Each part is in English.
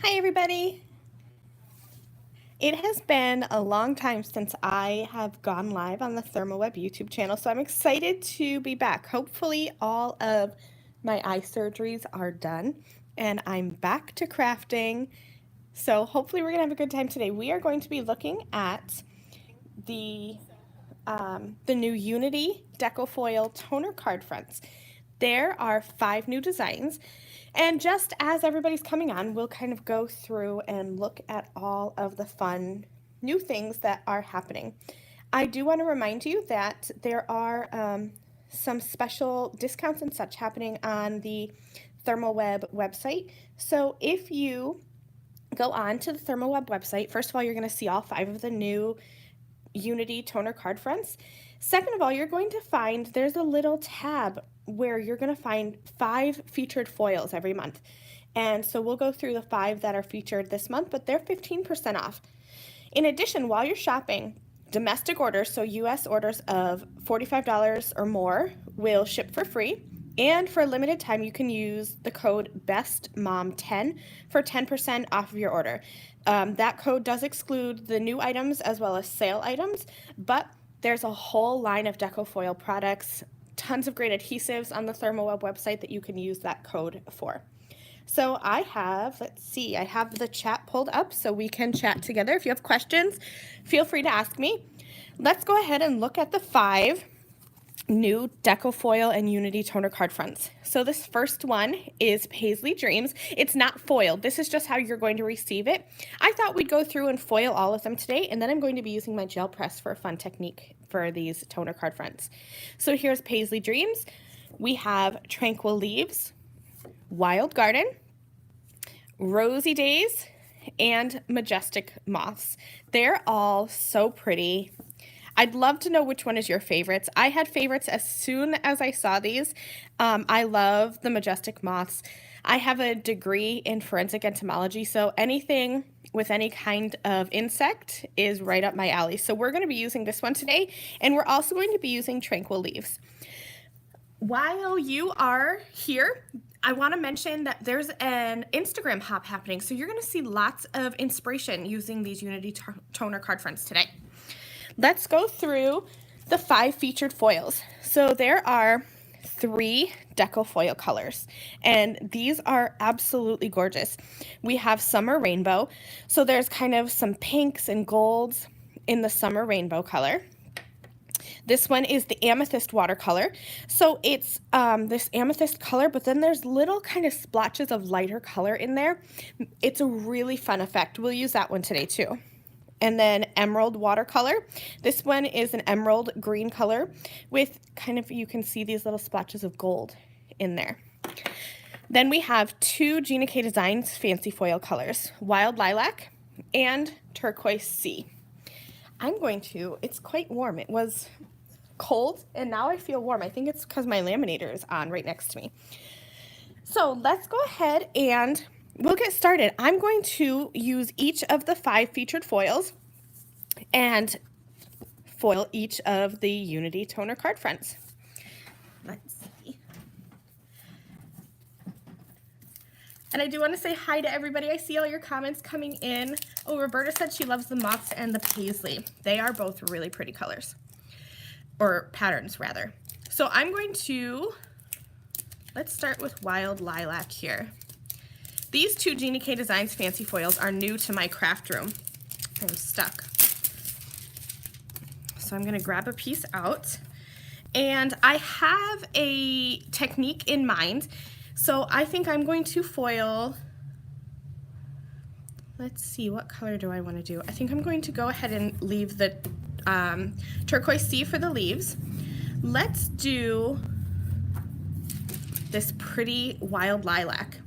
Hi everybody! It has been a long time since I have gone live on the ThermOWeb YouTube channel, so I'm excited to be back. Hopefully all of my eye surgeries are done and I'm back to crafting. So hopefully we're gonna have a good time today. We are going to be looking at the new Unity Deco Foil toner card fronts. There are 5 new designs, and just as everybody's coming on, we'll kind of go through and look at all of the fun new things that are happening. I do want to remind you that there are some special discounts and such happening on the ThermOWeb website. So if you go on to the ThermOWeb website, first of all, you're going to see all 5 of the new Unity toner card fronts. Second of all, you're going to find there's a little tab where you're going to find 5 featured foils every month. And so we'll go through the 5 that are featured this month, but they're 15% off. In addition, while you're shopping, domestic orders, so US orders of $45 or more, will ship for free. And for a limited time, you can use the code BESTMOM10 for 10% off of your order. That code does exclude the new items as well as sale items, but there's a whole line of Deco foil products, tons of great adhesives on the ThermOWeb website that you can use that code for. So I have, I have the chat pulled up so we can chat together. If you have questions, feel free to ask me. Let's go ahead and look at the 5 new Deco Foil and Unity toner card fronts. So this first one is Paisley Dreams. It's not foiled. This is just how you're going to receive it. I thought we'd go through and foil all of them today, and then I'm going to be using my gel press for a fun technique for these toner card fronts. So here's Paisley Dreams. We have Tranquil Leaves, Wild Garden, Rosy Days, and Majestic Moths. They're all so pretty. I'd love to know which one is your favorites. I had favorites as soon as I saw these. I love the Majestic Moths. I have a degree in forensic entomology, so anything with any kind of insect is right up my alley. So we're going to be using this one today, and we're also going to be using Tranquil Leaves. While you are here, I want to mention that there's an Instagram hop happening, so you're going to see lots of inspiration using these Unity toner card fronts today. Let's go through the 5 featured foils. So there are 3 Deco foil colors, and these are absolutely gorgeous. We have Summer Rainbow, so there's kind of some pinks and golds in the Summer Rainbow color. This one is the Amethyst watercolor. So it's this amethyst color, but then there's little kind of splotches of lighter color in there. It's a really fun effect. We'll use that one today too. And then Emerald watercolor. This one is an emerald green color with kind of, you can see these little splotches of gold in there. Then we have 2 Gina K Designs fancy foil colors, Wild Lilac and Turquoise Sea. It's quite warm. It was cold and now I feel warm. I think it's because my laminator is on right next to me. So let's go ahead and we'll get started. I'm going to use each of the 5 featured foils and foil each of the Unity toner card fronts. Let's see. And I do want to say hi to everybody. I see all your comments coming in. Oh, Roberta said she loves the moths and the paisley. They are both really pretty colors, or patterns rather. So I'm going to, let's start with Wild Lilac here. These 2 Gina K Designs fancy foils are new to my craft room. I'm stuck. So I'm going to grab a piece out. And I have a technique in mind. So I think I'm going to foil, let's see, what color do I want to do? I think I'm going to go ahead and leave the Turquoise Sea for the leaves. Let's do this pretty Wild Lilac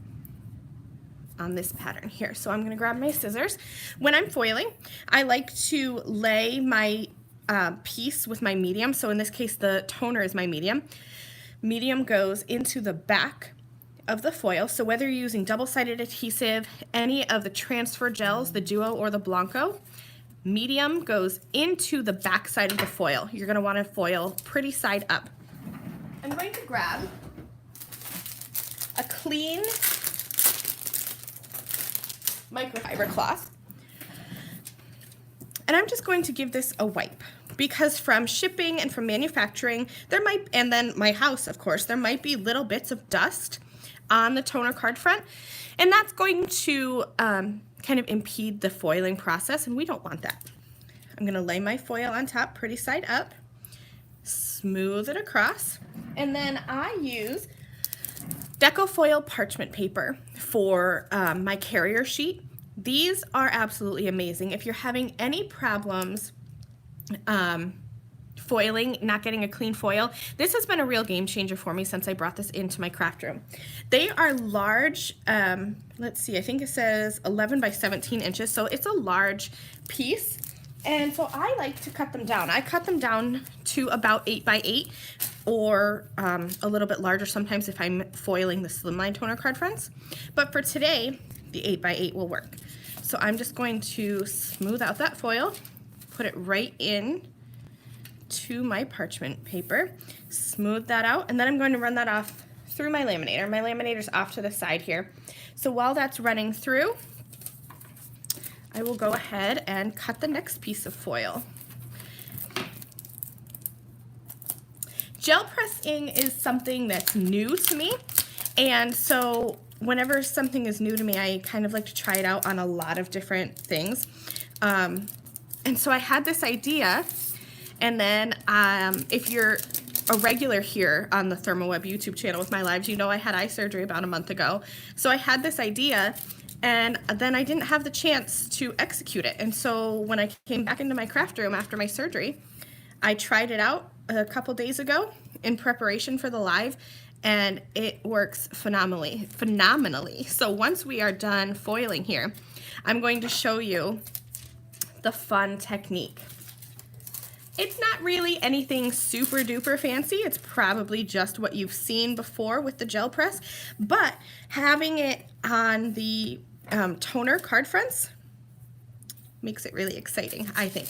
on this pattern here. So I'm going to grab my scissors. When I'm foiling, I like to lay my piece with my medium. So in this case, the toner is my medium. Medium goes into the back of the foil. So whether you're using double-sided adhesive, any of the transfer gels, the Duo or the Blanco, medium goes into the back side of the foil. You're going to want to foil pretty side up. I'm going to grab a clean microfiber cloth. And I'm just going to give this a wipe because from shipping and from manufacturing, and then my house, of course, there might be little bits of dust on the toner card front, and that's going to kind of impede the foiling process, and we don't want that. I'm gonna lay my foil on top, pretty side up, smooth it across, and then I use Deco foil parchment paper for my carrier sheet. These are absolutely amazing. If you're having any problems foiling, not getting a clean foil, this has been a real game changer for me since I brought this into my craft room. They are large, let's see, I think it says 11 by 17 inches, so it's a large piece. And so I like to cut them down. I cut them down to about 8 by 8 or a little bit larger sometimes if I'm foiling the slimline toner card fronts. But for today, the 8 by 8 will work. So I'm just going to smooth out that foil, put it right in to my parchment paper, smooth that out, and then I'm going to run that off through my laminator. My laminator's off to the side here. So while that's running through, I will go ahead and cut the next piece of foil. Gel pressing is something that's new to me, and so whenever something is new to me, I kind of like to try it out on a lot of different things. And so I had this idea, and then if you're a regular here on the ThermOWeb YouTube channel with my lives, you know I had eye surgery about a month ago. So I had this idea, and then I didn't have the chance to execute it. And so when I came back into my craft room after my surgery, I tried it out a couple days ago in preparation for the live, and it works phenomenally. So once we are done foiling here, I'm going to show you the fun technique. It's not really anything super duper fancy. It's probably just what you've seen before with the gel press, but having it on the toner card fronts makes it really exciting, I think.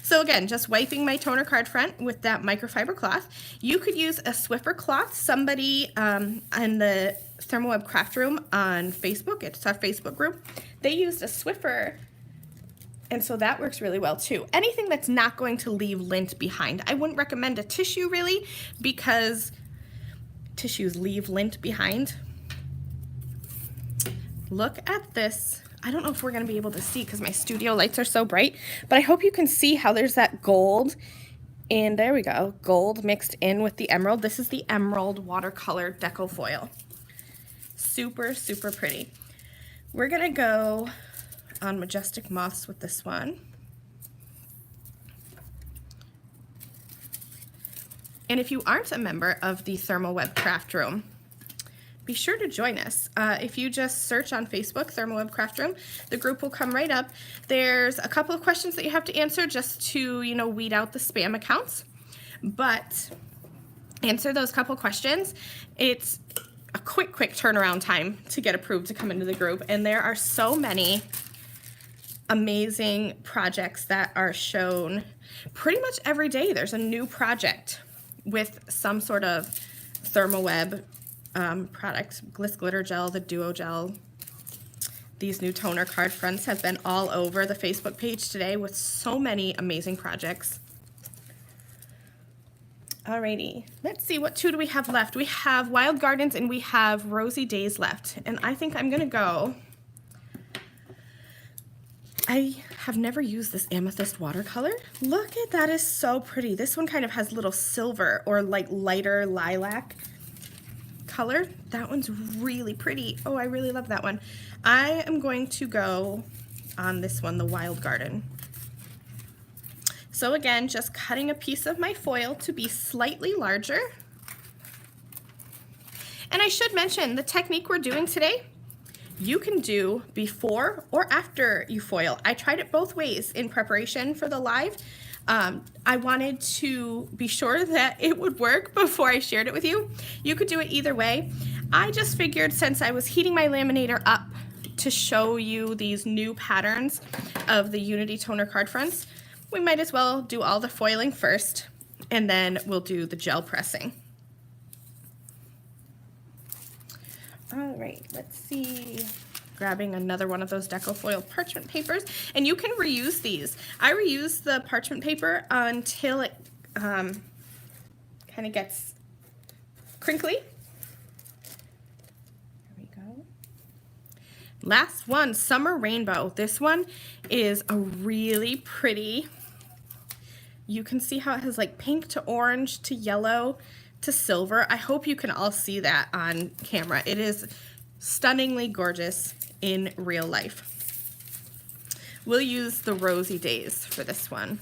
So again, just wiping my toner card front with that microfiber cloth. You could use a Swiffer cloth. Somebody in the ThermOWeb Craft Room on Facebook, it's our Facebook group, they used a Swiffer, and so that works really well too. Anything that's not going to leave lint behind. I wouldn't recommend a tissue really, because tissues leave lint behind. Look at this. I don't know if we're gonna be able to see because my studio lights are so bright, but I hope you can see how there's that gold, and there we go, gold mixed in with the emerald. This is the emerald watercolor Deco foil. Super, super pretty. We're gonna go on Majestic Moths with this one. And if you aren't a member of the ThermOWeb Craft Room, be sure to join us. If you just search on Facebook, ThermOWeb Craft Room, the group will come right up. There's a couple of questions that you have to answer just to, you know, weed out the spam accounts. But answer those couple questions. It's a quick turnaround time to get approved to come into the group. And there are so many amazing projects that are shown pretty much every day. There's a new project with some sort of ThermOWeb product. Gliss Glitter Gel, the Duo Gel. These new toner card fronts have been all over the Facebook page today with so many amazing projects. Alrighty, let's see, what two do we have left? We have Wild Gardens and we have Rosy Days left. And I think I'm gonna go, I have never used this amethyst watercolor. Look at that, is so pretty. This one kind of has little silver or like lighter lilac color. That one's really pretty. Oh, I really love that one. I am going to go on this one, the Wild Garden. So again, just cutting a piece of my foil to be slightly larger. And I should mention the technique we're doing today, you can do before or after you foil. I tried it both ways in preparation for the live. I wanted to be sure that it would work before I shared it with you. You could do it either way. I just figured since I was heating my laminator up to show you these new patterns of the Unity toner card fronts, we might as well do all the foiling first, and then we'll do the gel pressing. All right, let's see. Grabbing another one of those Deco foil parchment papers, and you can reuse these. I reuse the parchment paper until it kind of gets crinkly. There we go. Last one, Summer Rainbow. This one is a really pretty, you can see how it has like pink to orange to yellow to silver. I hope you can all see that on camera. It is stunningly gorgeous in real life. We'll use the Rosy Days for this one.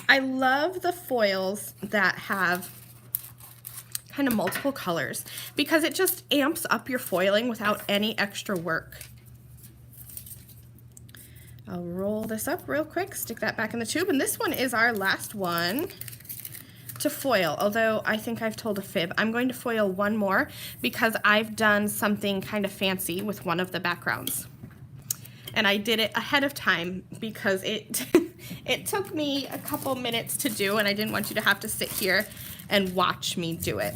I love the foils that have kind of multiple colors because it just amps up your foiling without any extra work. I'll roll this up real quick, stick that back in the tube, and this one is our last one to foil, although I think I've told a fib. I'm going to foil one more because I've done something kind of fancy with one of the backgrounds. And I did it ahead of time because it it took me a couple minutes to do, and I didn't want you to have to sit here and watch me do it,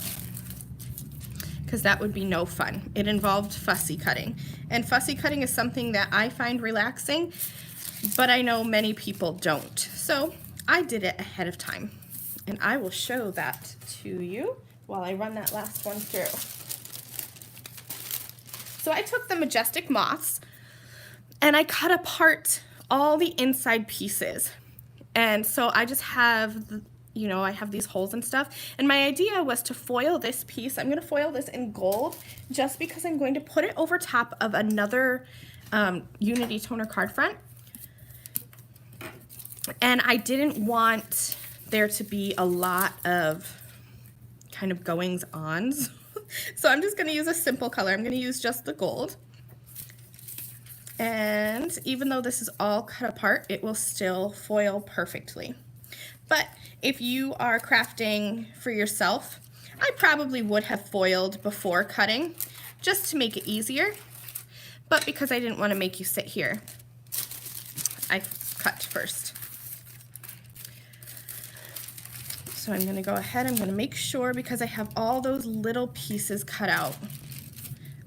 because that would be no fun. It involved fussy cutting. And fussy cutting is something that I find relaxing, but I know many people don't. So I did it ahead of time. And I will show that to you while I run that last one through. So I took the Majestic Moths and I cut apart all the inside pieces. And so I just have, you know, I have these holes and stuff. And my idea was to foil this piece. I'm gonna foil this in gold just because I'm going to put it over top of another Unity toner card front. And I didn't want there to be a lot of kind of goings-ons. So I'm just going to use a simple color. I'm going to use just the gold. And even though this is all cut apart, it will still foil perfectly. But if you are crafting for yourself, I probably would have foiled before cutting just to make it easier. But because I didn't want to make you sit here, I cut first. So I'm going to go ahead, I'm going to make sure, because I have all those little pieces cut out,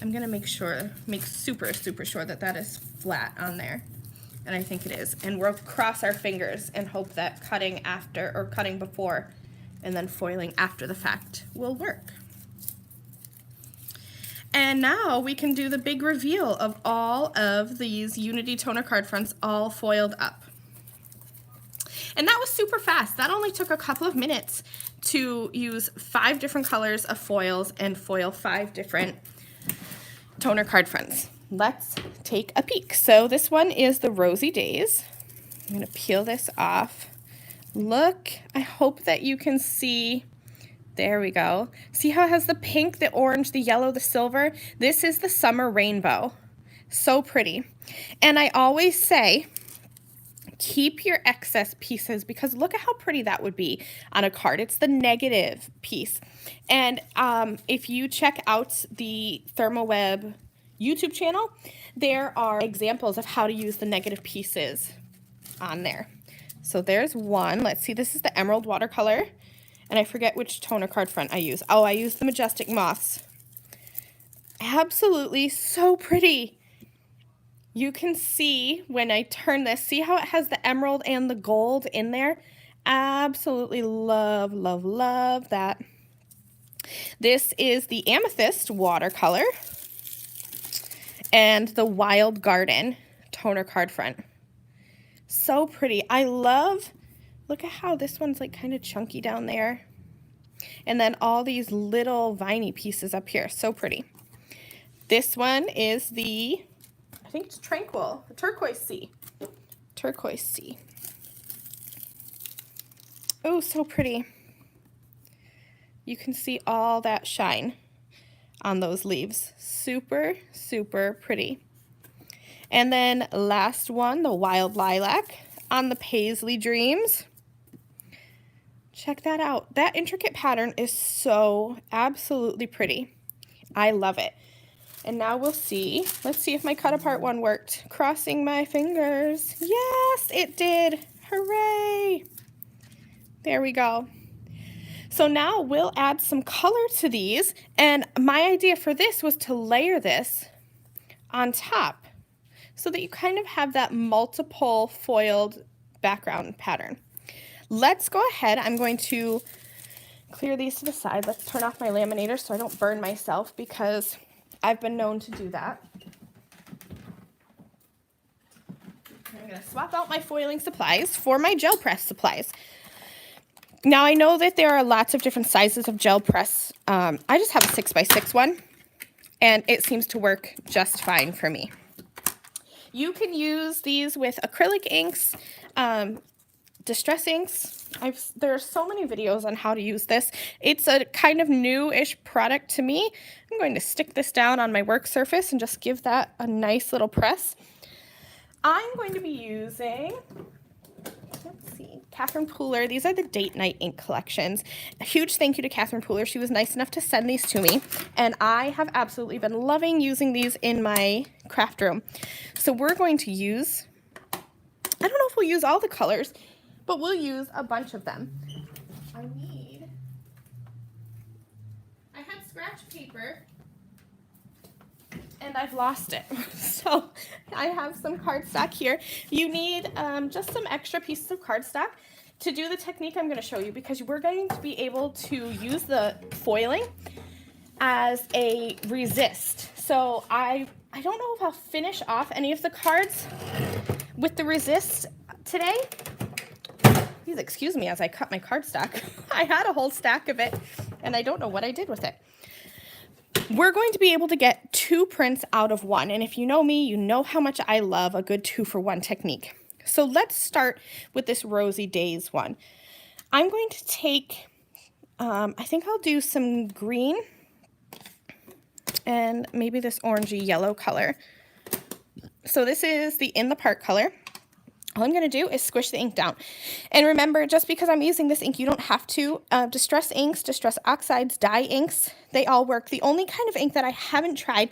I'm going to make super, super sure that that is flat on there. And I think it is. And we'll cross our fingers and hope that cutting after, or cutting before, and then foiling after the fact will work. And now we can do the big reveal of all of these Unity toner card fronts all foiled up. And that was super fast. That only took a couple of minutes to use 5 different colors of foils and foil 5 different toner card fronts. Let's take a peek. So this one is the Rosy Days. I'm going to peel this off. Look, I hope that you can see. There we go. See how it has the pink, the orange, the yellow, the silver? This is the Summer Rainbow. So pretty. And I always say, keep your excess pieces, because look at how pretty that would be on a card. It's the negative piece. And if you check out the ThermOWeb YouTube channel, there are examples of how to use the negative pieces on there. So there's one. Let's see, this is the Emerald Watercolor. And I forget which toner card front I use. Oh, I use the Majestic Moths. Absolutely so pretty. You can see when I turn this, see how it has the emerald and the gold in there? Absolutely love, love, love that. This is the Amethyst Watercolor and the Wild Garden toner card front. So pretty. I love, look at how this one's like kind of chunky down there. And then all these little viney pieces up here. So pretty. This one is the, I think it's Tranquil, the Turquoise Sea. Turquoise Sea. Oh, so pretty. You can see all that shine on those leaves. Super, super pretty. And then last one, the Wild Lilac on the Paisley Dreams. Check that out. That intricate pattern is so absolutely pretty. I love it. And now we'll see. Let's see if my cut apart one worked. Crossing my fingers. Yes, it did. Hooray. There we go. So now we'll add some color to these, and my idea for this was to layer this on top so that you kind of have that multiple foiled background pattern. Let's go ahead. I'm going to clear these to the side. Let's turn off my laminator so I don't burn myself, because I've been known to do that. I'm going to swap out my foiling supplies for my gel press supplies. Now I know that there are lots of different sizes of gel press. I just have a 6x6 one, and it seems to work just fine for me. You can use these with acrylic inks, distress inks. There are so many videos on how to use this. It's a kind of new-ish product to me. I'm going to stick this down on my work surface and just give that a nice little press. I'm going to be using, let's see, Catherine Pooler. These are the Date Night ink collections. A huge thank you to Catherine Pooler. She was nice enough to send these to me, and I have absolutely been loving using these in my craft room. So we're going to use, I don't know if we'll use all the colors, but we'll use a bunch of them. I had scratch paper, and I've lost it. So I have some cardstock here. You need just some extra pieces of cardstock to do the technique I'm going to show you, because we're going to be able to use the foiling as a resist. So I don't know if I'll finish off any of the cards with the resist today. Please excuse me as I cut my cardstock. I had a whole stack of it, and I don't know what I did with it. We're going to be able to get 2 prints out of 1, and if you know me, you know how much I love a good 2-for-1 technique. So let's start with this Rosy Days one. I'm going to take, I think I'll do some green and maybe this orangey yellow color. So this is the In the Park color. All I'm going to do is squish the ink down. And remember, just because I'm using this ink, you don't have to. Distress inks, distress oxides, dye inks, they all work. The only kind of ink that I haven't tried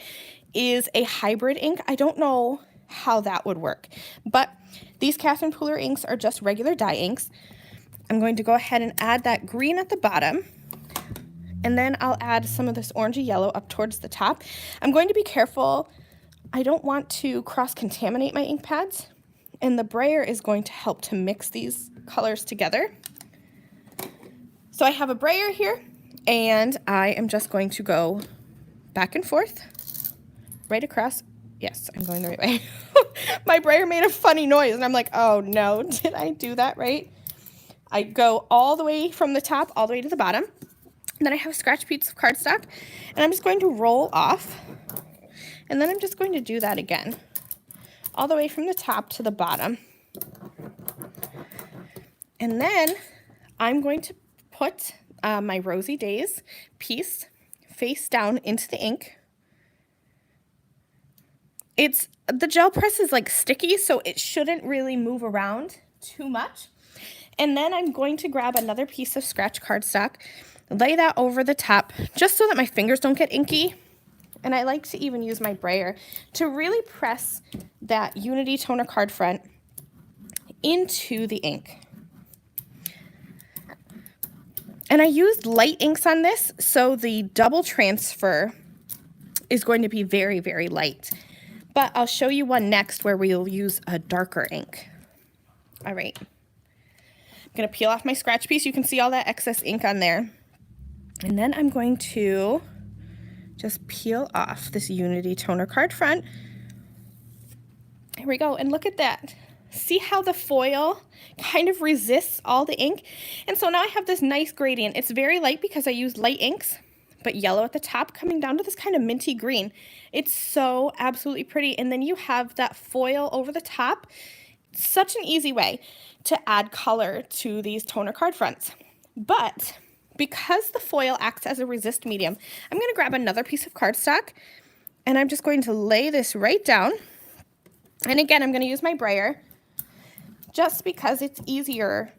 is a hybrid ink. I don't know how that would work. But these Catherine Pooler inks are just regular dye inks. I'm going to go ahead and add that green at the bottom. And then I'll add some of this orangey yellow up towards the top. I'm going to be careful. I don't want to cross-contaminate my ink pads. And the brayer is going to help to mix these colors together. So I have a brayer here, and I am just going to go back and forth, right across. Yes, I'm going the right way. My brayer made a funny noise, and I'm like, oh no, did I do that right? I go all the way from the top, all the way to the bottom. And then I have a scratch piece of cardstock, and I'm just going to roll off. And then I'm just going to do that again, all the way from the top to the bottom. And then I'm going to put my Rosy Days piece face down into the ink. The gel press is like sticky, so it shouldn't really move around too much. And then I'm going to grab another piece of scratch cardstock, lay that over the top, just so that my fingers don't get inky. And I like to even use my brayer to really press that Unity toner card front into the ink. And I used light inks on this, so the double transfer is going to be very, very light. But I'll show you one next where we'll use a darker ink. All right. I'm going to peel off my scratch piece. You can see all that excess ink on there. And then I'm going to just peel off this Unity toner card front. Here we go, and look at that. See how the foil kind of resists all the ink? And so now I have this nice gradient. It's very light because I used light inks, but yellow at the top coming down to this kind of minty green. It's so absolutely pretty. And then you have that foil over the top. Such an easy way to add color to these toner card fronts. But because the foil acts as a resist medium, I'm going to grab another piece of cardstock, and I'm just going to lay this right down. And again, I'm going to use my brayer just because it's easier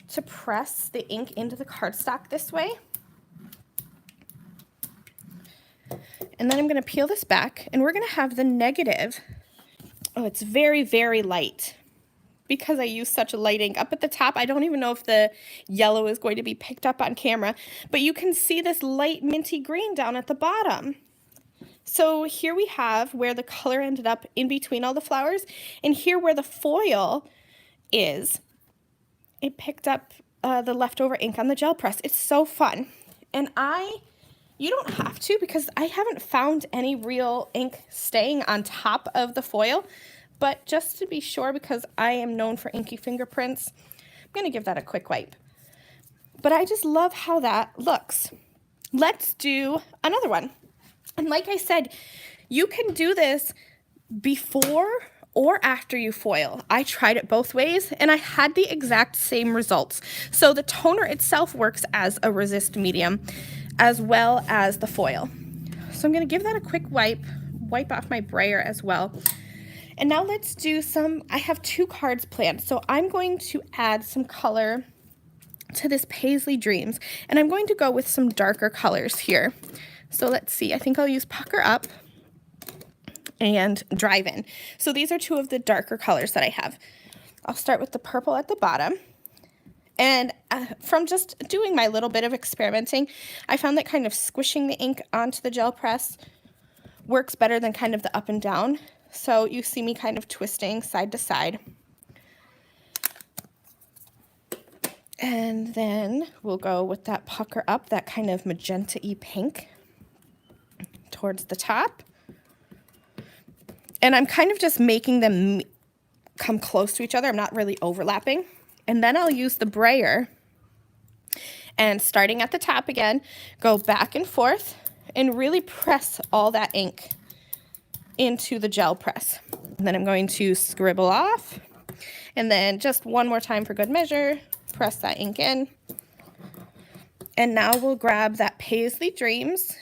to press the ink into the cardstock this way. And then I'm going to peel this back, and we're going to have the negative. Oh, it's very, very light because I use such a light ink. Up at the top, I don't even know if the yellow is going to be picked up on camera, but you can see this light minty green down at the bottom. So here we have where the color ended up in between all the flowers, and here where the foil is, it picked up the leftover ink on the gel press. It's so fun. And you don't have to, because I haven't found any real ink staying on top of the foil, but just to be sure, because I am known for inky fingerprints, I'm going to give that a quick wipe. But I just love how that looks. Let's do another one. And like I said, you can do this before or after you foil. I tried it both ways and I had the exact same results. So the toner itself works as a resist medium as well as the foil. So I'm going to give that a quick wipe off my brayer as well. And now let's do I have 2 cards planned. So I'm going to add some color to this Paisley Dreams, and I'm going to go with some darker colors here. So let's see, I think I'll use Pucker Up and Drive In. So these are 2 of the darker colors that I have. I'll start with the purple at the bottom. And from just doing my little bit of experimenting, I found that kind of squishing the ink onto the gel press works better than kind of the up and down. So you see me kind of twisting side to side. And then we'll go with that Pucker Up, that kind of magenta-y pink towards the top. And I'm kind of just making them come close to each other. I'm not really overlapping. And then I'll use the brayer and, starting at the top again, go back and forth and really press all that ink into the gel press. And then I'm going to scribble off, and then just one more time for good measure, press that ink in. And now we'll grab that Paisley Dreams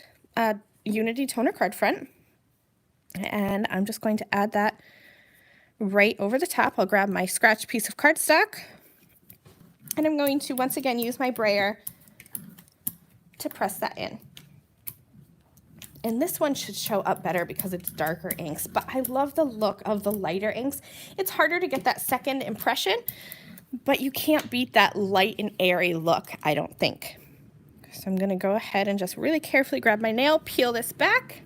Unity Toner card front, and I'm just going to add that right over the top. I'll grab my scratch piece of cardstock, and I'm going to once again use my brayer to press that in. And this one should show up better because it's darker inks, but I love the look of the lighter inks. It's harder to get that second impression, but you can't beat that light and airy look, I don't think. So I'm going to go ahead and just really carefully grab my nail, peel this back,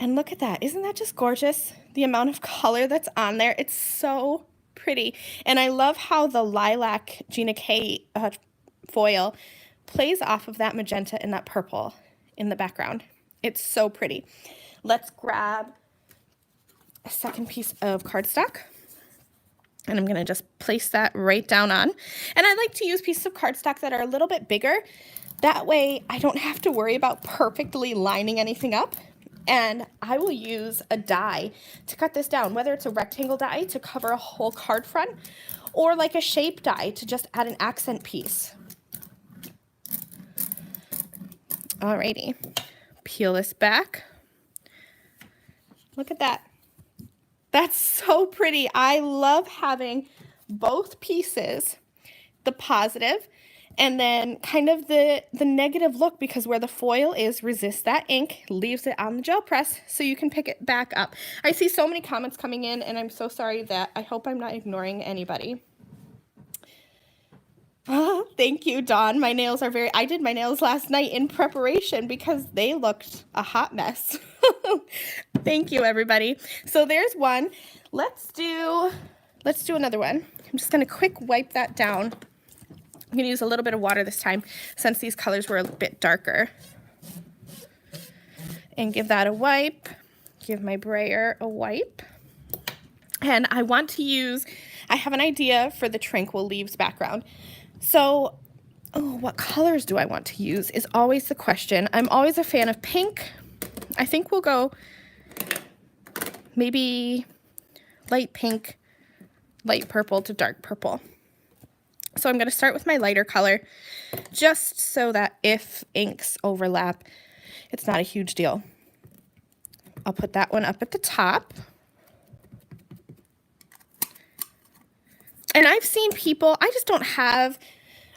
and look at that. Isn't that just gorgeous? The amount of color that's on there. It's so pretty. And I love how the lilac Gina K foil plays off of that magenta and that purple in the background. It's so pretty. Let's grab a second piece of cardstock, and I'm going to just place that right down on. And I like to use pieces of cardstock that are a little bit bigger. That way I don't have to worry about perfectly lining anything up. And I will use a die to cut this down, whether it's a rectangle die to cover a whole card front, or like a shape die to just add an accent piece. Alrighty, peel this back. Look at that. That's so pretty. I love having both pieces, the positive and then kind of the negative look, because where the foil is, resist that ink, leaves it on the gel press so you can pick it back up. I see so many comments coming in, and I'm so sorry that I hope I'm not ignoring anybody. Oh, thank you, Dawn. My nails are I did my nails last night in preparation because they looked a hot mess. Thank you, everybody. So there's one. Let's do another one. I'm just going to quick wipe that down. I'm going to use a little bit of water this time since these colors were a bit darker. And give that a wipe. Give my brayer a wipe. And I have an idea for the Tranquil Leaves background. So, what colors do I want to use is always the question. I'm always a fan of pink. I think we'll go maybe light pink, light purple to dark purple. So I'm going to start with my lighter color, just so that if inks overlap, it's not a huge deal. I'll put that one up at the top. And I've seen people, I just don't have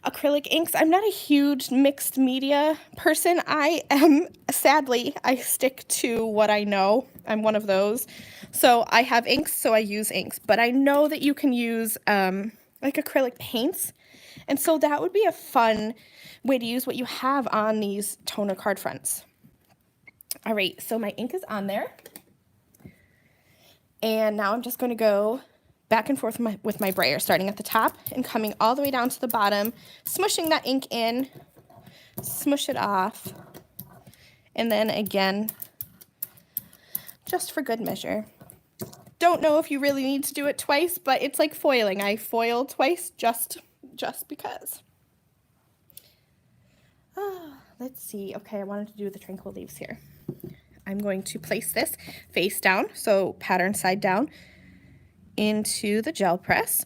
acrylic inks. I'm not a huge mixed media person. Sadly, I stick to what I know. I'm one of those. So I have inks, so I use inks. But I know that you can use like acrylic paints. And so that would be a fun way to use what you have on these toner card fronts. All right, so my ink is on there. And now I'm just going to go back and forth with my brayer, starting at the top and coming all the way down to the bottom, smushing that ink in, smush it off, and then again, just for good measure. Don't know if you really need to do it twice, but it's like foiling. I foil twice just because. Let's see. Okay, I wanted to do the tranquil leaves here. I'm going to place this face down, so pattern side down, into the gel press.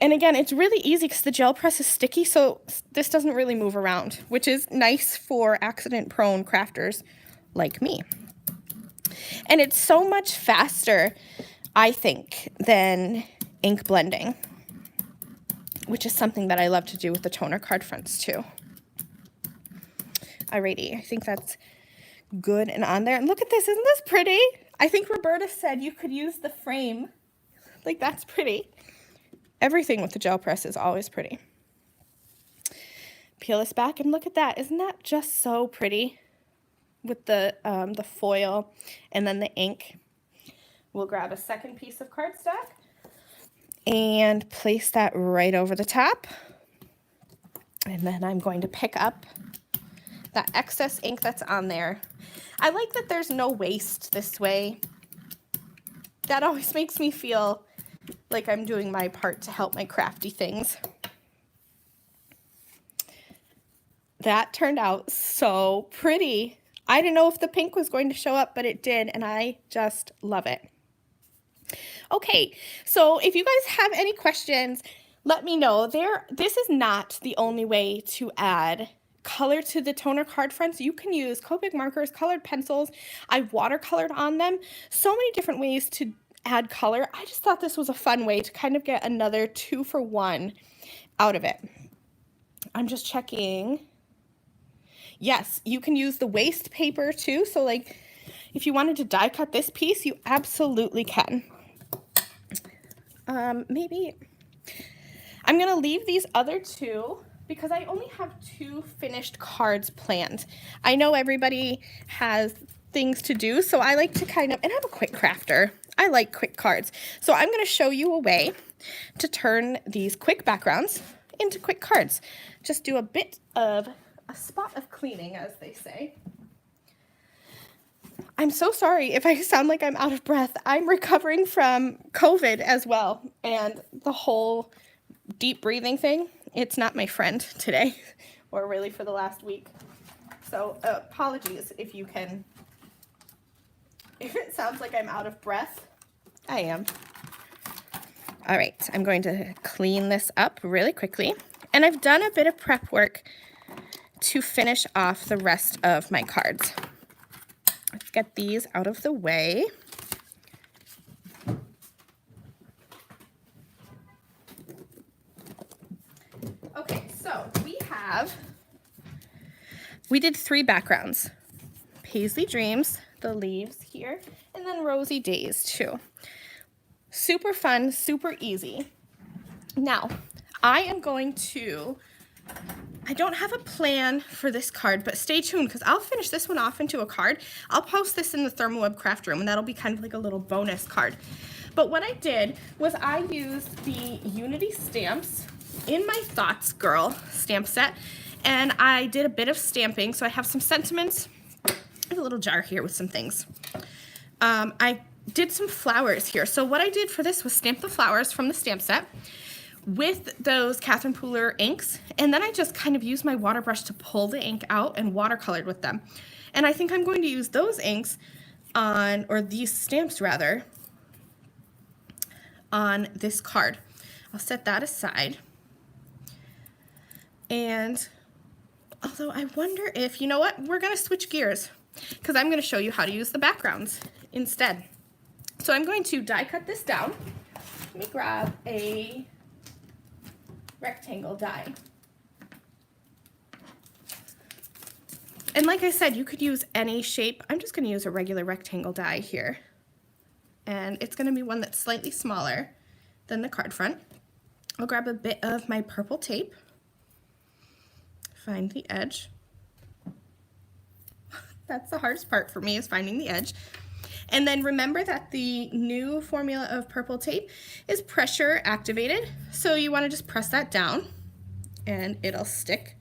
And again, it's really easy because the gel press is sticky, so this doesn't really move around, which is nice for accident-prone crafters like me. And it's so much faster, I think, than ink blending, which is something that I love to do with the toner card fronts too. Alrighty, I think that's good and on there. And look at this, isn't this pretty? I think Roberta said you could use the frame. Like, that's pretty. Everything with the gel press is always pretty. Peel this back and look at that. Isn't that just so pretty with the foil and then the ink? We'll grab a second piece of cardstock and place that right over the top. And then I'm going to pick up that excess ink that's on there. I like that there's no waste this way. That always makes me feel like I'm doing my part to help my crafty things. That turned out so pretty. I didn't know if the pink was going to show up, but it did, and I just love it. Okay, so if you guys have any questions, let me know. This is not the only way to add color to the toner card fronts. You can use Copic markers, colored pencils. I've watercolored on them. So many different ways to add color. I just thought this was a fun way to kind of get another 2-for-1 out of it. I'm just checking. Yes, you can use the waste paper too. So like if you wanted to die cut this piece, you absolutely can. Maybe I'm gonna leave these other two because I only have 2 finished cards planned. I know everybody has things to do, so I like to kind of, and I'm a quick crafter. I like quick cards. So I'm gonna show you a way to turn these quick backgrounds into quick cards. Just do a bit of a spot of cleaning, as they say. I'm so sorry if I sound like I'm out of breath. I'm recovering from COVID as well, and the whole deep breathing thing, it's not my friend today, or really for the last week. So apologies if it sounds like I'm out of breath. I am. All right, I'm going to clean this up really quickly, and I've done a bit of prep work to finish off the rest of my cards. Let's get these out of the way. Okay, so we did 3 backgrounds. Paisley Dreams, the leaves here, and then Rosy Days too. Super fun, super easy. Now, I don't have a plan for this card, but stay tuned because I'll finish this one off into a card. I'll post this in the ThermOWeb craft room, and that'll be kind of like a little bonus card. But what I did was I used the Unity stamps in my Thoughts Girl stamp set, and I did a bit of stamping. So I have some sentiments. I have a little jar here with some things. I did some flowers here. So what I did for this was stamp the flowers from the stamp set with those Catherine Pooler inks, and then I just kind of used my water brush to pull the ink out and watercolored with them. And I think I'm going to use those inks on, or these stamps rather, on this card. I'll set that aside. And although I wonder if, you know what, we're going to switch gears because I'm going to show you how to use the backgrounds instead. So I'm going to die cut this down. Let me grab a rectangle die. And like I said, you could use any shape. I'm just going to use a regular rectangle die here. And it's going to be one that's slightly smaller than the card front. I'll grab a bit of my purple tape, find the edge. That's the hardest part for me, is finding the edge. And then remember that the new formula of purple tape is pressure activated. So you want to just press that down and it'll stick.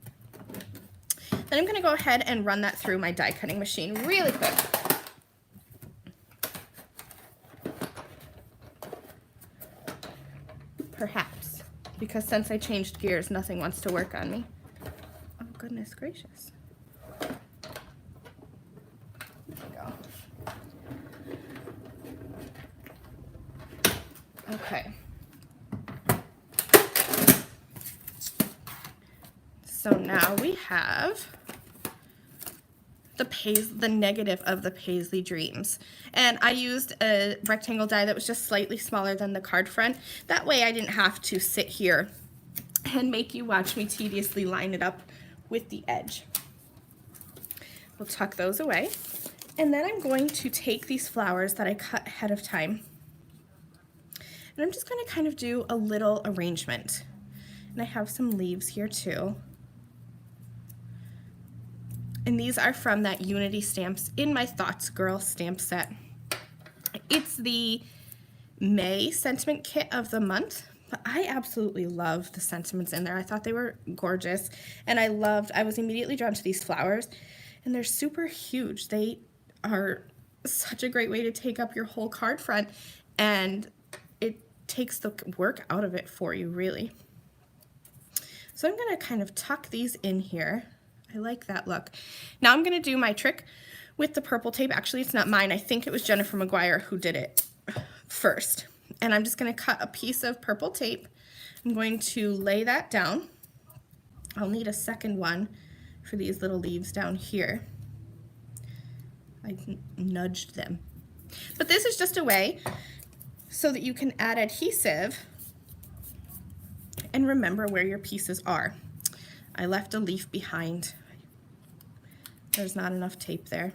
Then I'm going to go ahead and run that through my die cutting machine really quick. Perhaps, because since I changed gears, nothing wants to work on me. Oh, goodness gracious. Okay. So now we have the negative of the Paisley Dreams. And I used a rectangle die that was just slightly smaller than the card front. That way I didn't have to sit here and make you watch me tediously line it up with the edge. We'll tuck those away. And then I'm going to take these flowers that I cut ahead of time, and I'm just going to kind of do a little arrangement. And I have some leaves here too. And these are from that Unity Stamps In My Thoughts Girl stamp set. It's the May sentiment kit of the month, but I absolutely love the sentiments in there. I thought they were gorgeous, and I was immediately drawn to these flowers, and they're super huge. They are such a great way to take up your whole card front, and it takes the work out of it for you, really. So I'm going to kind of tuck these in here. I like that look. Now I'm going to do my trick with the purple tape. Actually, it's not mine. I think it was Jennifer McGuire who did it first. And I'm just going to cut a piece of purple tape. I'm going to lay that down. I'll need a second one for these little leaves down here. I nudged them. But this is just a way so that you can add adhesive and remember where your pieces are. I left a leaf behind. There's not enough tape there.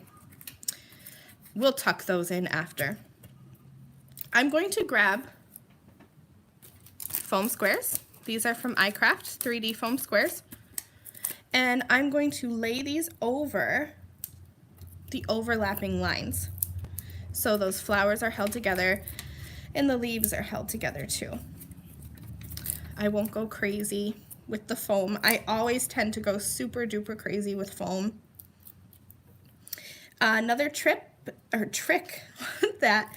We'll tuck those in after. I'm going to grab foam squares. These are from iCraft 3D foam squares. And I'm going to lay these over the overlapping lines. So those flowers are held together and the leaves are held together too. I won't go crazy with the foam. I always tend to go super duper crazy with foam. Another trick that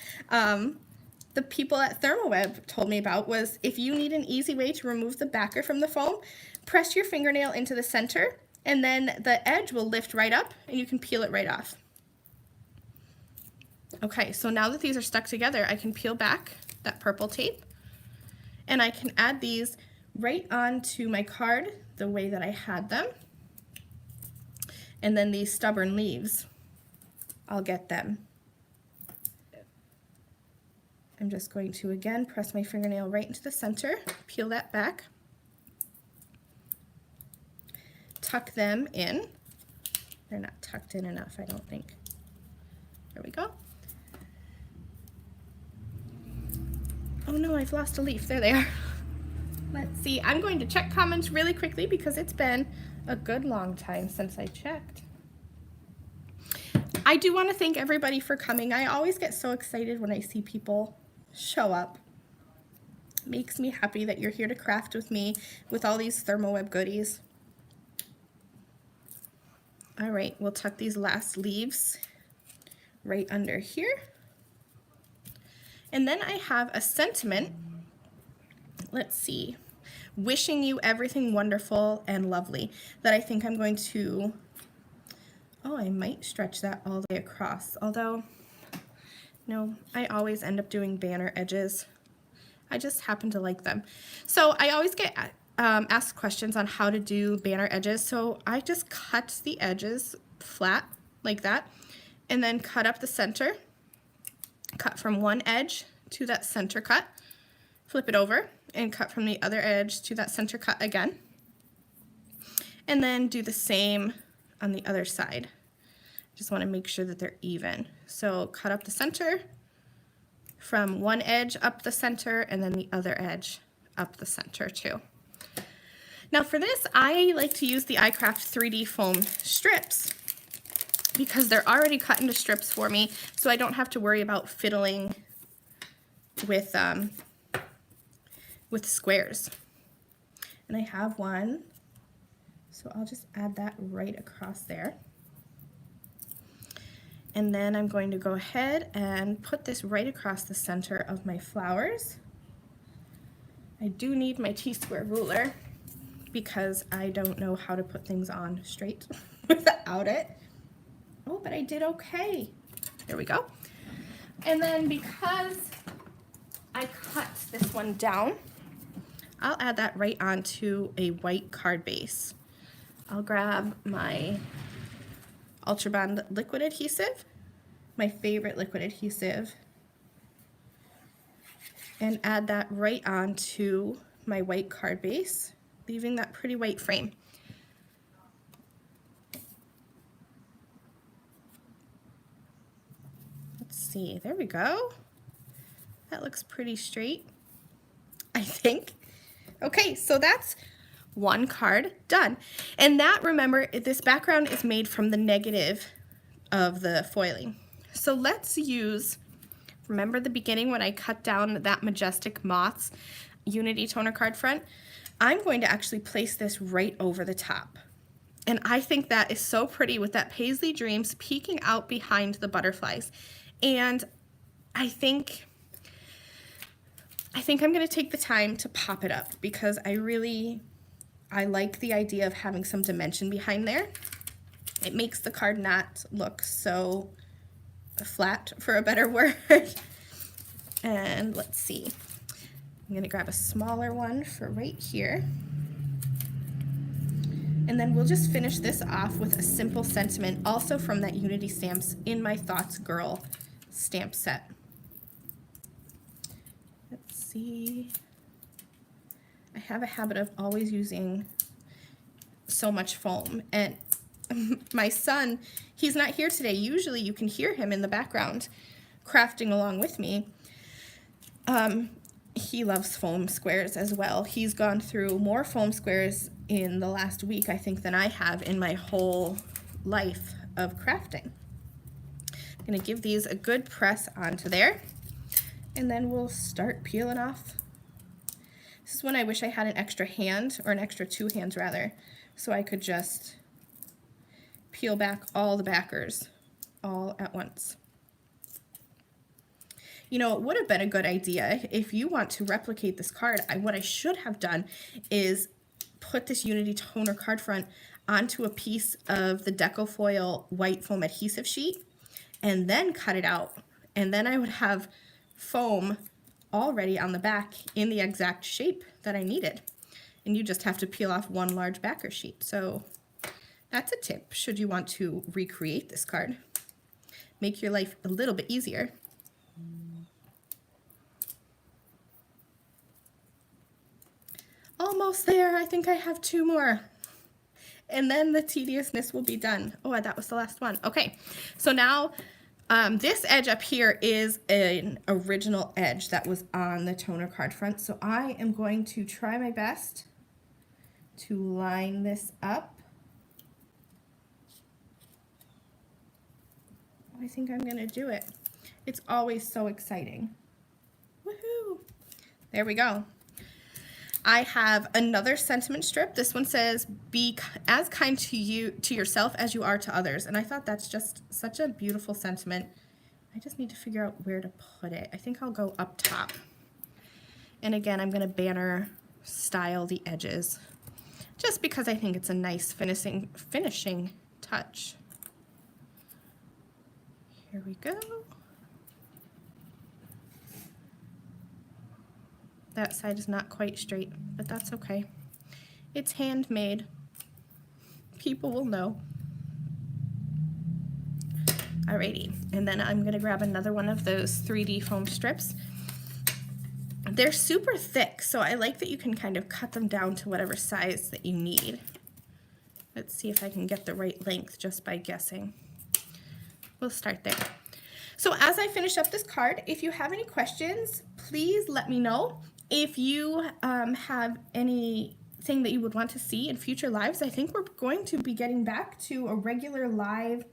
the people at ThermOWeb told me about was, if you need an easy way to remove the backer from the foam, press your fingernail into the center and then the edge will lift right up and you can peel it right off. Okay, so now that these are stuck together, I can peel back that purple tape and I can add these right onto my card the way that I had them. And then these stubborn leaves, I'll get them. I'm just going to again press my fingernail right into the center, peel that back, tuck them in. They're not tucked in enough, I don't think. There we go. Oh no, I've lost a leaf. There they are. Let's see. I'm going to check comments really quickly because it's been a good long time since I checked. I do want to thank everybody for coming. I always get so excited when I see people show up. It makes me happy that you're here to craft with me with all these ThermOWeb goodies. All right, we'll tuck these last leaves right under here. And then I have a sentiment, let's see, wishing you everything wonderful and lovely, that I think I'm going to, oh, I might stretch that all the way across, although, no, I always end up doing banner edges. I just happen to like them. So I always get asked questions on how to do banner edges, so I just cut the edges flat like that, and then cut up the center. Cut from one edge to that center cut, flip it over, and cut from the other edge to that center cut again. And then do the same on the other side. Just want to make sure that they're even. So cut up the center from one edge up the center and then the other edge up the center too. Now for this, I like to use the iCraft 3D foam strips because they're already cut into strips for me, so I don't have to worry about fiddling with squares. And I have one, so I'll just add that right across there. And then I'm going to go ahead and put this right across the center of my flowers. I do need my T-square ruler because I don't know how to put things on straight without it. Oh, but I did okay. There we go. And then because I cut this one down, I'll add that right onto a white card base. I'll grab my Ultra Bond liquid adhesive, my favorite liquid adhesive, and add that right onto my white card base, leaving that pretty white frame. Let's see, there we go. That looks pretty straight, I think. Okay, so that's one card done. And that, remember, this background is made from the negative of the foiling. So let's use, remember the beginning when I cut down that Majestic Moths Unity toner card front? I'm going to actually place this right over the top. And I think that is so pretty with that Paisley Dreams peeking out behind the butterflies. And I think I'm going to take the time to pop it up because I like the idea of having some dimension behind there. It makes the card not look so flat, for a better word. And let's see. I'm going to grab a smaller one for right here. And then we'll just finish this off with a simple sentiment, also from that Unity Stamps In My Thoughts Girl stamp set. Let's see. I have a habit of always using so much foam, and my son, he's not here today. Usually you can hear him in the background crafting along with me. He loves foam squares as well. He's gone through more foam squares in the last week, I think, than I have in my whole life of crafting. I'm going to give these a good press onto there, and then we'll start peeling off. This is when I wish I had an extra hand, or an extra two hands rather, so I could just peel back all the backers all at once. You know, it would have been a good idea if you want to replicate this card. What I should have done is put this Unity toner card front onto a piece of the Deco foil white foam adhesive sheet and then cut it out. And then I would have foam already on the back in the exact shape that I needed. And you just have to peel off one large backer sheet. So that's a tip should you want to recreate this card. Make your life a little bit easier. Almost there. I think I have two more. And then the tediousness will be done. Oh, that was the last one. Okay, so now this edge up here is an original edge that was on the toner card front. So I am going to try my best to line this up. I think I'm going to do it. It's always so exciting. Woohoo! There we go. I have another sentiment strip. This one says, be as kind to yourself as you are to others. And I thought that's just such a beautiful sentiment. I just need to figure out where to put it. I think I'll go up top. And again, I'm going to banner style the edges just because I think it's a nice finishing touch. Here we go. That side is not quite straight, but that's okay. It's handmade. People will know. Alrighty, and then I'm gonna grab another one of those 3D foam strips. They're super thick, so I like that you can kind of cut them down to whatever size that you need. Let's see if I can get the right length just by guessing. We'll start there. So as I finish up this card, if you have any questions, please let me know. If you have anything that you would want to see in future lives, I think we're going to be getting back to a regular live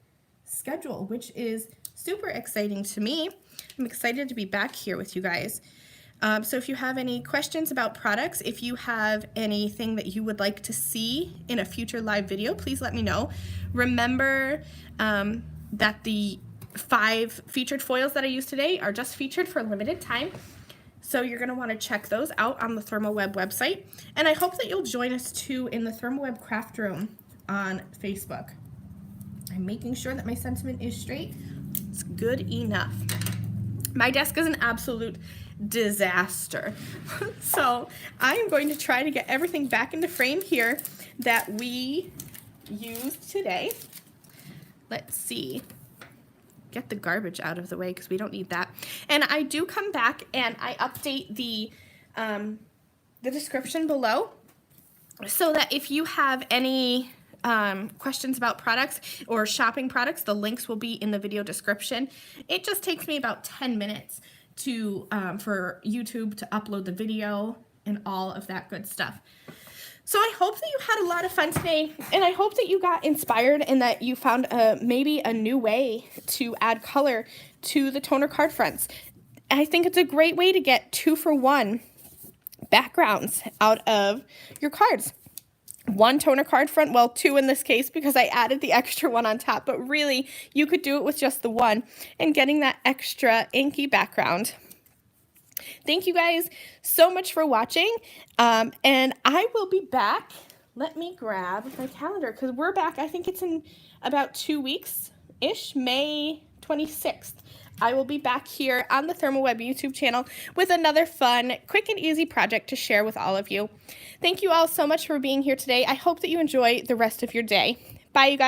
schedule, which is super exciting to me. I'm excited to be back here with you guys. So if you have any questions about products, if you have anything that you would like to see in a future live video, please let me know. Remember that the 5 featured foils that I used today are just featured for a limited time. So you're going to want to check those out on the ThermOWeb website. And I hope that you'll join us too in the ThermOWeb craft room on Facebook. I'm making sure that my sentiment is straight. It's good enough. My desk is an absolute disaster. So I am going to try to get everything back into frame here that we used today. Let's see. Get the garbage out of the way because we don't need that. And I do come back and I update the description below so that if you have any questions about products or shopping products, the links will be in the video description. It just takes me about 10 minutes to for YouTube to upload the video and all of that good stuff. So I hope that you had a lot of fun today, and I hope that you got inspired and that you found maybe a new way to add color to the toner card fronts. I think it's a great way to get 2-for-1 backgrounds out of your cards. 1 toner card front, well 2 in this case because I added the extra one on top, but really you could do it with just the 1 and getting that extra inky background. Thank you guys so much for watching, and I will be back. Let me grab my calendar because we're back. I think it's in about 2 weeks-ish, May 26th. I will be back here on the ThermOWeb YouTube channel with another fun, quick and easy project to share with all of you. Thank you all so much for being here today. I hope that you enjoy the rest of your day. Bye, you guys.